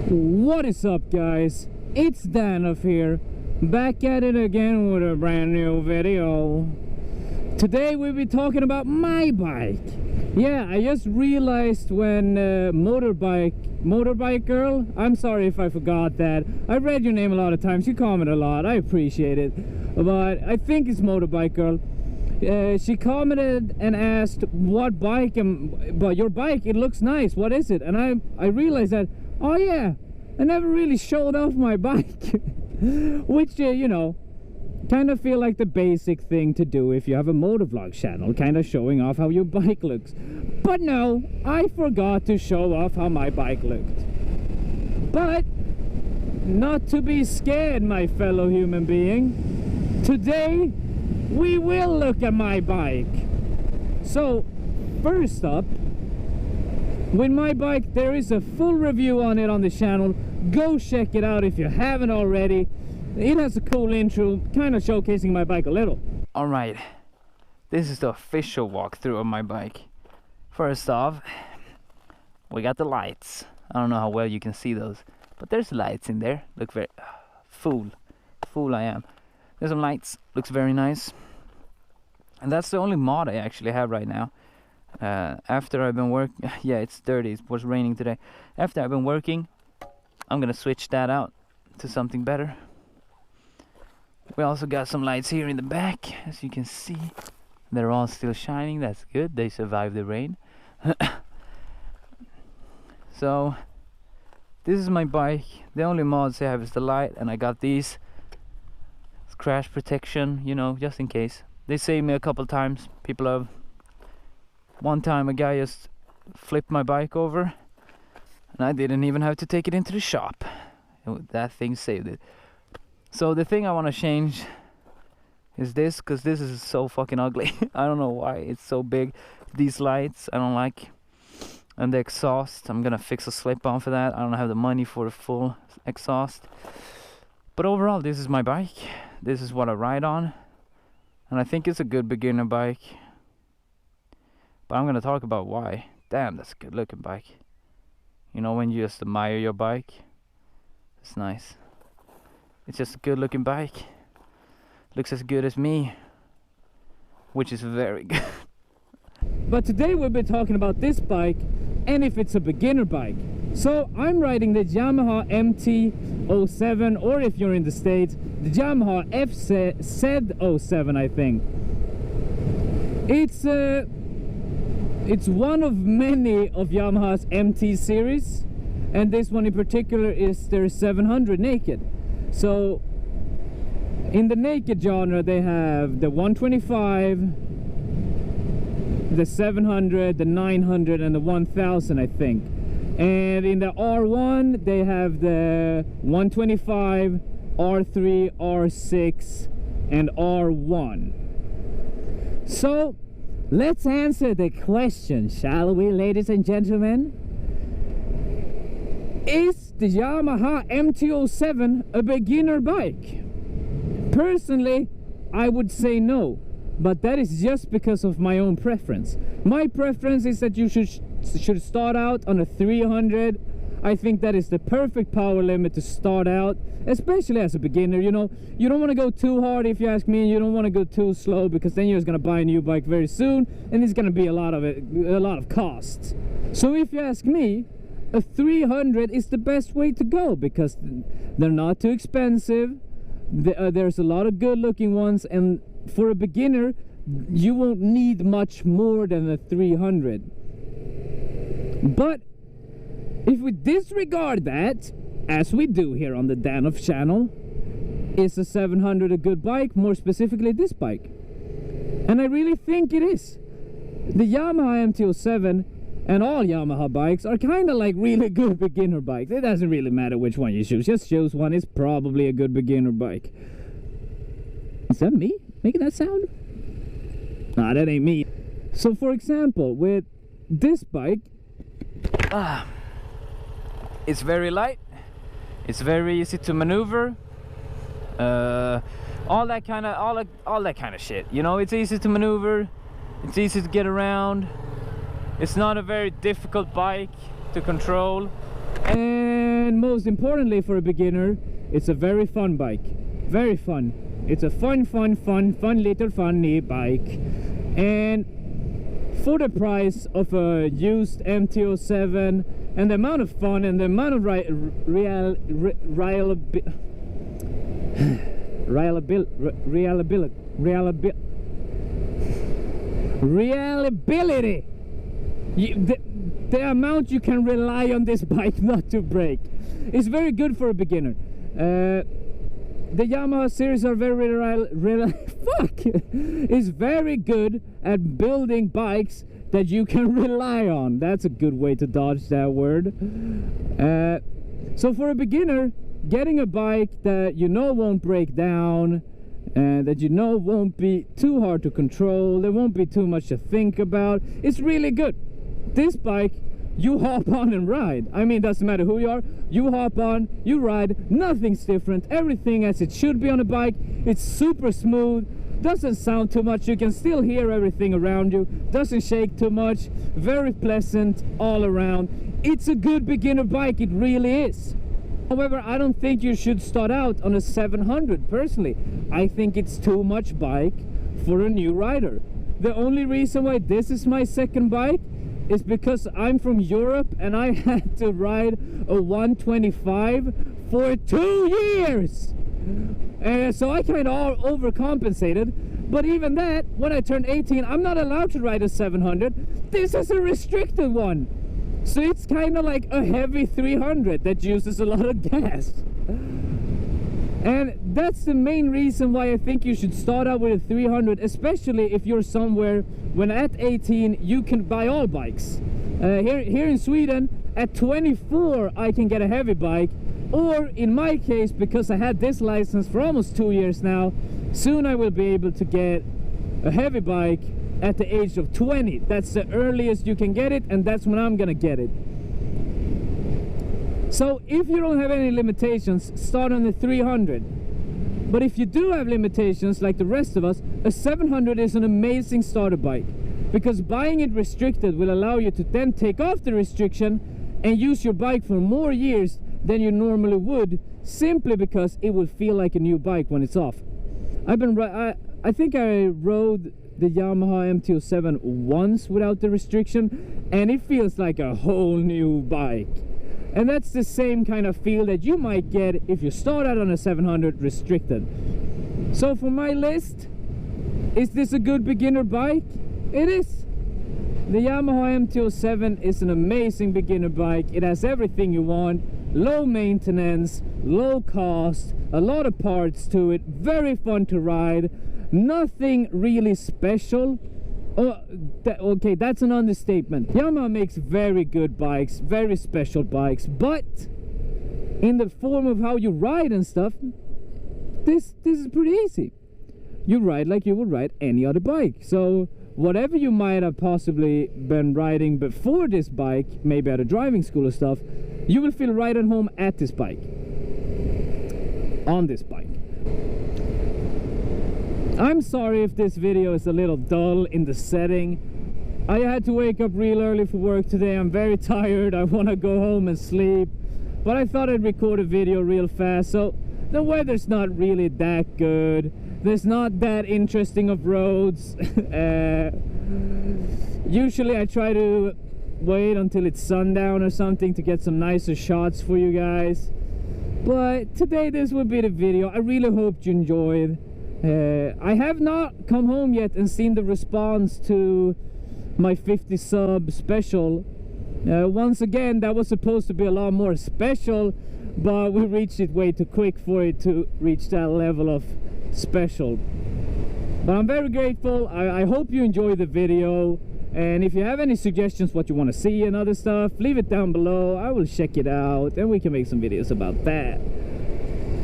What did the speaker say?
What is up, guys? It's Danof here, back at it again with a brand new video. Today we'll be talking about my bike. Yeah, I just realized when motorbike girl, I'm sorry if I forgot that. I read your name a lot of times, you comment a lot, I appreciate it. But I think it's motorbike girl. She commented and asked what bike, but your bike, it looks nice, what is it? And I realized that, oh yeah, I never really showed off my bike. Which, you know, kind of feel like the basic thing to do if you have a motovlog channel, kind of showing off how your bike looks. But no, I forgot to show off how my bike looked. But not to be scared, my fellow human being. Today we will look at my bike. So first up, with my bike, there is a full review on it on the channel. Go check it out if you haven't already. It has a cool intro, kind of showcasing my bike a little. Alright, this is the official walkthrough of my bike. First off, we got the lights. I don't know how well you can see those, but there's lights in there. Look very... fool I am. There's some lights, looks very nice. And that's the only mod I actually have right now. After I've been working... yeah, it's dirty, it was raining today. After I've been working, I'm gonna switch that out to something better. We also got some lights here in the back, as you can see. They're all still shining, that's good, they survived the rain. So, this is my bike. The only mods I have is the light, and I got these. It's crash protection, you know, just in case. They saved me a couple times. People have... One time a guy just flipped my bike over, and I didn't even have to take it into the shop. That thing saved it. So the thing I want to change is this, because this is so fucking ugly. I don't know why it's so big. These lights I don't like, and the exhaust, I'm gonna fix a slip-on for that. I don't have the money for a full exhaust. But overall, this is my bike. This is what I ride on, and I think it's a good beginner bike. But I'm gonna talk about why. Damn, that's a good looking bike. You know, when you just admire your bike, it's nice. It's just a good looking bike. Looks as good as me, which is very good. But today we'll be talking about this bike, and if it's a beginner bike. So I'm riding the Yamaha MT-07, or if you're in the States, the Yamaha FZ-07, I think. It's one of many of Yamaha's MT series, and this one in particular is their 700 naked. So in the naked genre they have the 125, the 700, the 900, and the 1000, I think. And in the R1 they have the 125, R3, R6, and R1. So let's answer the question, shall we, ladies and gentlemen? Is the Yamaha MT-07 a beginner bike? Personally, I would say no, but that is just because of my own preference. My preference is that you should start out on a 300. I think that is the perfect power limit to start out, especially as a beginner. You know, you don't want to go too hard, if you ask me. You don't want to go too slow, because then you're just going to buy a new bike very soon, and it's going to be a lot of costs. So if you ask me, a 300 is the best way to go, because they're not too expensive. There's a lot of good looking ones, and for a beginner you won't need much more than a 300. But if we disregard that, as we do here on the Danof channel, is a 700 a good bike? More specifically this bike. And I really think it is. The Yamaha MT-07 and all Yamaha bikes are kind of like really good beginner bikes. It doesn't really matter which one you choose. Just choose one. It's probably a good beginner bike. Is that me making that sound? Nah, that ain't me. So for example, with this bike, it's very light, it's very easy to maneuver, all that kind of shit, you know. It's easy to maneuver, it's easy to get around, it's not a very difficult bike to control, and most importantly for a beginner, it's a very fun bike. Very fun. It's a fun little funny bike. And for the price of a used MT-07 and the amount of fun and the amount of reliability, the amount you can rely on this bike not to break is very good for a beginner. The Yamaha series are very is very good at building bikes that you can rely on. That's a good way to dodge that word. So for a beginner, getting a bike that you know won't break down, that you know won't be too hard to control, there won't be too much to think about, it's really good. This bike, you hop on and ride. I mean, doesn't matter who you are, you hop on, you ride, nothing's different, everything as it should be on a bike. It's super smooth, doesn't sound too much, you can still hear everything around you, doesn't shake too much, very pleasant all around. It's a good beginner bike, it really is. However, I don't think you should start out on a 700 personally. I think it's too much bike for a new rider. The only reason why this is my second bike is because I'm from Europe and I had to ride a 125 for 2 years. So I kind of overcompensated. But even that, when I turned 18, I'm not allowed to ride a 700. This is a restricted one. So it's kind of like a heavy 300 that uses a lot of gas. And that's the main reason why I think you should start out with a 300, especially if you're somewhere when at 18 you can buy all bikes. Here in Sweden, at 24 I can get a heavy bike, or in my case, because I had this license for almost 2 years now, soon I will be able to get a heavy bike at the age of 20. That's the earliest you can get it, and that's when I'm gonna get it. So if you don't have any limitations, start on the 300. But if you do have limitations like the rest of us, a 700 is an amazing starter bike, because buying it restricted will allow you to then take off the restriction and use your bike for more years than you normally would, simply because it will feel like a new bike when it's off. I think I rode the Yamaha MT-07 once without the restriction, and it feels like a whole new bike. And that's the same kind of feel that you might get if you start out on a 700 restricted. So for my list, is this a good beginner bike? It is. The Yamaha MT-07 is an amazing beginner bike. It has everything you want. Low maintenance, low cost, a lot of parts to it, very fun to ride, nothing really special. Oh, okay, that's an understatement. Yamaha makes very good bikes, very special bikes, but in the form of how you ride and stuff, this is pretty easy. You ride like you would ride any other bike. So whatever you might have possibly been riding before this bike, maybe at a driving school or stuff, you will feel right at home at this bike, on this bike. I'm sorry if this video is a little dull in the setting. I had to wake up real early for work today. I'm very tired. I want to go home and sleep, but I thought I'd record a video real fast. So the weather's not really that good. There's not that interesting of roads. Usually I try to wait until it's sundown or something to get some nicer shots for you guys, but today this will be the video. I really hope you enjoyed. I have not come home yet and seen the response to my 50 sub special. Once again, that was supposed to be a lot more special, but we reached it way too quick for it to reach that level of special. But I'm very grateful. I hope you enjoyed the video, and if you have any suggestions what you want to see and other stuff, leave it down below. I will check it out and we can make some videos about that.